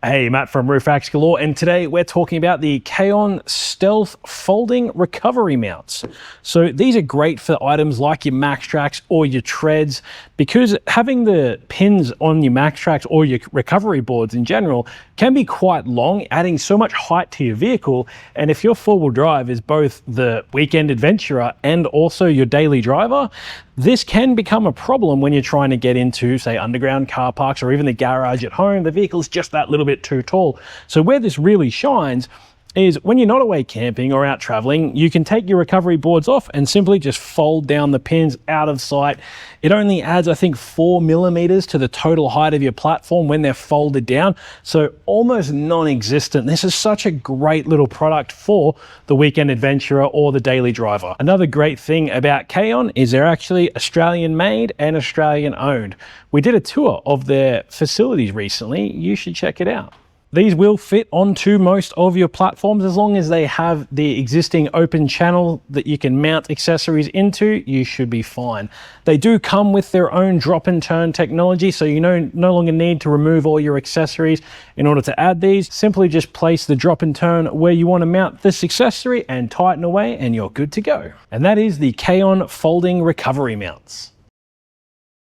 Hey, Matt from Roof Racks Galore, and today we're talking about the Kaon Stealth Folding Recovery Mounts. So these are great for items like your Maxtrax or your treads, because having the pins on your Maxtrax or your recovery boards in general can be quite long, adding so much height to your vehicle. And if your four-wheel drive is both the weekend adventurer and also your daily driver, this can become a problem when you're trying to get into, say, underground car parks or even the garage at home. The vehicle's just that little bit too tall. So where this really shines is when you're not away camping or out traveling, you can take your recovery boards off and simply just fold down the pins out of sight. It only adds, I think, 4 millimeters to the total height of your platform when they're folded down. So almost non-existent. This is such a great little product for the weekend adventurer or the daily driver. Another great thing about Kaon is they're actually Australian made and Australian owned. We did a tour of their facilities recently. You should check it out. These will fit onto most of your platforms as long as they have the existing open channel that you can mount accessories into. You should be fine. They do come with their own drop and turn technology, so you no longer need to remove all your accessories in order to add these. Simply just place the drop and turn where you want to mount this accessory and tighten away and you're good to go. And that is the Kaon Folding Recovery Mounts.